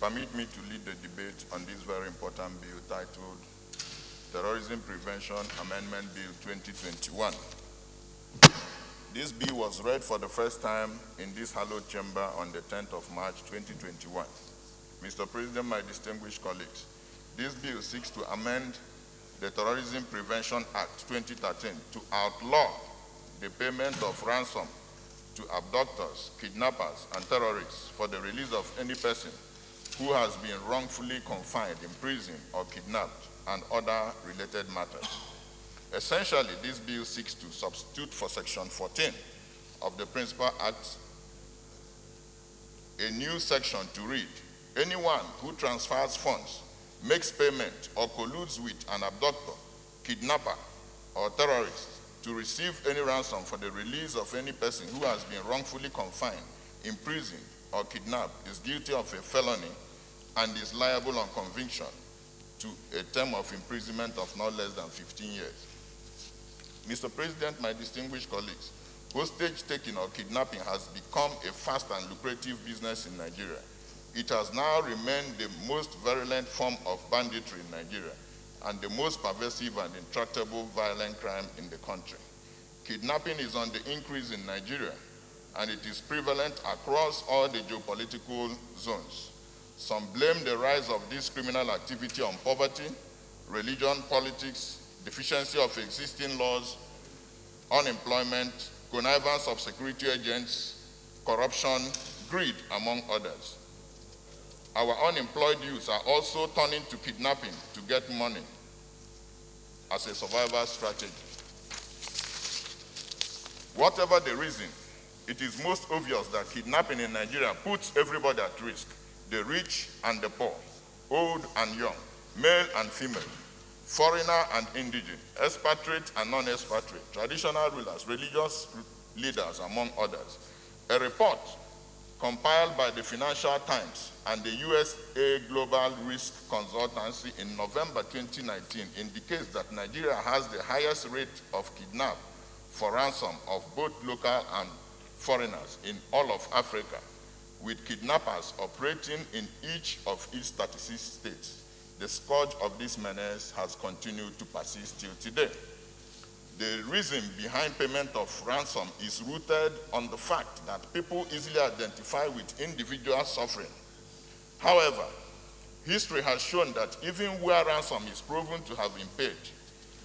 Permit me to lead the debate on this very important bill titled Terrorism Prevention Amendment Bill 2021. This bill was read for the first time in this hallowed chamber on the 10th of March 2021. Mr. President, my distinguished colleagues, this bill seeks to amend the Terrorism Prevention Act 2013 to outlaw the payment of ransom to abductors, kidnappers, and terrorists for the release of any person who has been wrongfully confined, imprisoned, or kidnapped, and other related matters. Essentially, this bill seeks to substitute for Section 14 of the Principal Act a new section to read, anyone who transfers funds, makes payment, or colludes with an abductor, kidnapper, or terrorist to receive any ransom for the release of any person who has been wrongfully confined, imprisoned, or kidnapped is guilty of a felony and is liable on conviction to a term of imprisonment of not less than 15 years. Mr. President, my distinguished colleagues, hostage taking or kidnapping has become a fast and lucrative business in Nigeria. It has now remained the most virulent form of banditry in Nigeria and the most pervasive and intractable violent crime in the country. Kidnapping is on the increase in Nigeria, and it is prevalent across all the geopolitical zones. Some blame the rise of this criminal activity on poverty, religion, politics, deficiency of existing laws, unemployment, connivance of security agents, corruption, greed, among others. Our unemployed youths are also turning to kidnapping to get money as a survival strategy. Whatever the reason, it is most obvious that kidnapping in Nigeria puts everybody at risk, the rich and the poor, old and young, male and female, foreigner and indigent, expatriate and non-expatriate, traditional rulers, religious leaders, among others. A report compiled by the Financial Times and the USA Global Risk Consultancy in November 2019 indicates that Nigeria has the highest rate of kidnap for ransom of both local and foreigners in all of Africa, with kidnappers operating in each of its 36 states. The scourge of this menace has continued to persist till today. The reason behind payment of ransom is rooted on the fact that people easily identify with individual suffering. However, history has shown that even where ransom is proven to have been paid,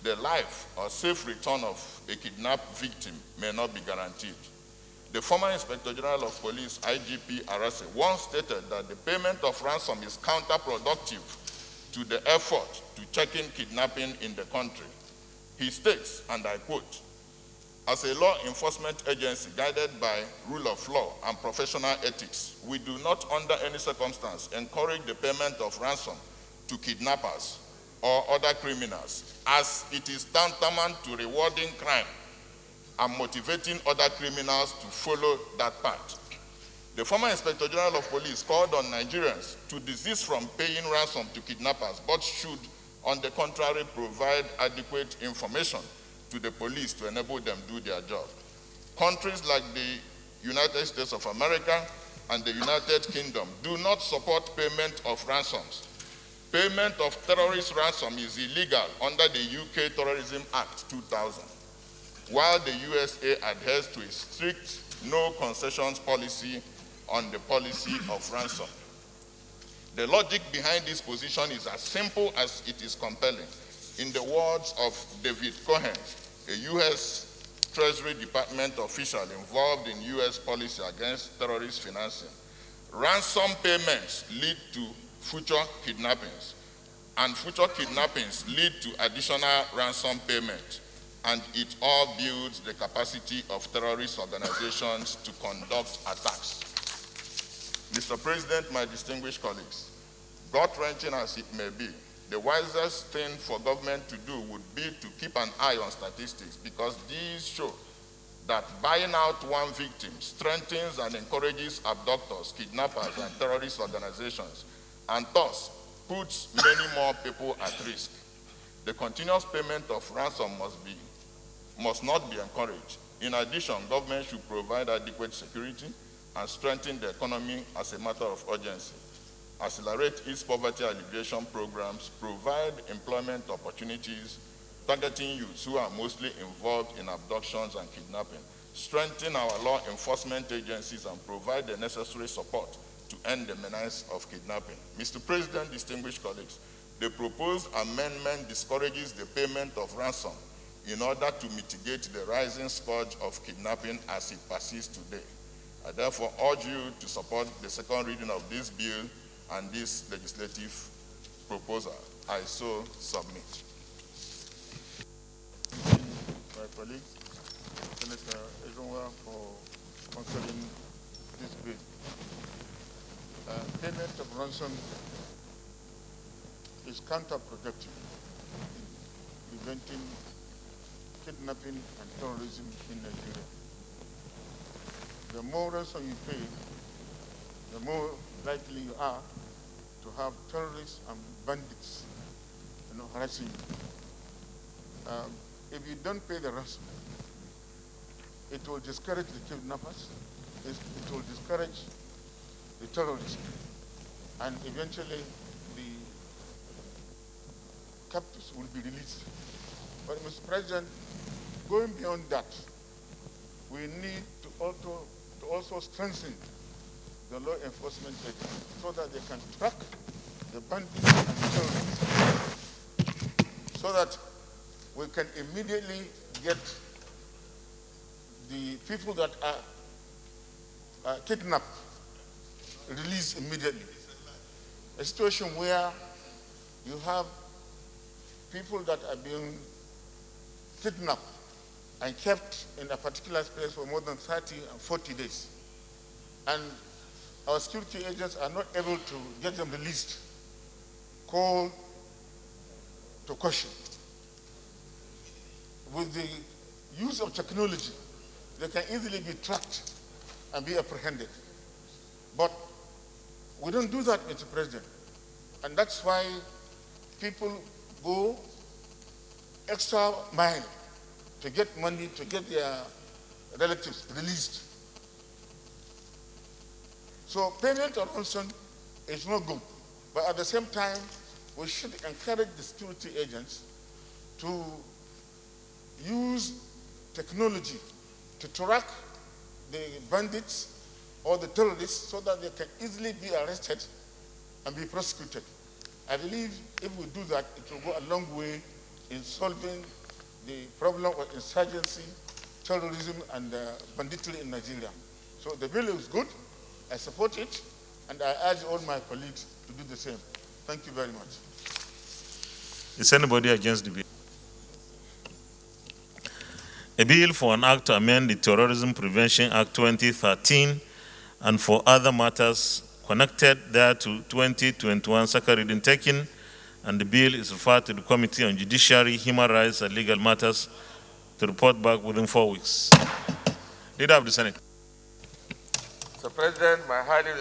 the life or safe return of a kidnapped victim may not be guaranteed. The former Inspector General of Police, IGP Arase, once stated that the payment of ransom is counterproductive to the effort to check in kidnapping in the country. He states, and I quote, "As a law enforcement agency guided by rule of law and professional ethics, we do not under any circumstance encourage the payment of ransom to kidnappers or other criminals, as it is tantamount to rewarding crime and motivating other criminals to follow that path." The former Inspector General of Police called on Nigerians to desist from paying ransom to kidnappers, but should, on the contrary, provide adequate information to the police to enable them do their job. Countries like the United States of America and the United Kingdom do not support payment of ransoms. Payment of terrorist ransom is illegal under the UK Terrorism Act 2000, while the USA adheres to a strict no concessions policy on the policy of ransom. The logic behind this position is as simple as it is compelling. In the words of David Cohen, a U.S. Treasury Department official involved in U.S. policy against terrorist financing, ransom payments lead to future kidnappings, and future kidnappings lead to additional ransom payment, and it all builds the capacity of terrorist organizations to conduct attacks. Mr. President, my distinguished colleagues, gut-wrenching as it may be, the wisest thing for government to do would be to keep an eye on statistics, because these show that buying out one victim strengthens and encourages abductors, kidnappers, and terrorist organizations, and thus puts many more people at risk. The continuous payment of ransom must not be encouraged. In addition, government should provide adequate security and strengthen the economy as a matter of urgency. accelerate its poverty alleviation programs, provide employment opportunities targeting youths who are mostly involved in abductions and kidnapping, strengthen our law enforcement agencies, and provide the necessary support to end the menace of kidnapping. Mr. President, distinguished colleagues, the proposed amendment discourages the payment of ransom in order to mitigate the rising scourge of kidnapping as it persists today. I therefore urge you to support the second reading of this bill and this legislative proposal. I so submit. My colleague, Senator Ejunwa, for sponsoring this bill. Payment of ransom is counterproductive in preventing kidnapping and terrorism in Nigeria. The more ransom you pay, the more likely you are to have terrorists and bandits, harassing you. If you don't pay the ransom, it will discourage the kidnappers, it will discourage the terrorists, and eventually the captives will be released. But Mr. President, going beyond that, we need to also strengthen the law enforcement agencies so that they can track the bandits and terrorists, so that we can immediately get the people that are kidnapped released immediately. A situation where you have people that are being kidnapped and kept in a particular place for more than 30 and 40 days. And our security agents are not able to get them released, called to question. With the use of technology, they can easily be tracked and be apprehended. But we don't do that, Mr. President. And that's why people go extra mile to get money, to get their relatives released. So payment of ransom is not good. But at the same time, we should encourage the security agents to use technology to track the bandits or the terrorists so that they can easily be arrested and be prosecuted. I believe if we do that, it will go a long way in solving the problem of insurgency, terrorism, and banditry in Nigeria. So the bill is good, I support it, and I urge all my colleagues to do the same. Thank you very much. Is anybody against the bill? A bill for an act to amend the Terrorism Prevention Act 2013 and for other matters connected thereto 2021 second reading taken, and the bill is referred to the Committee on Judiciary, Human Rights and Legal Matters to report back within 4 weeks. Leader of the Senate. Mr. President, my highly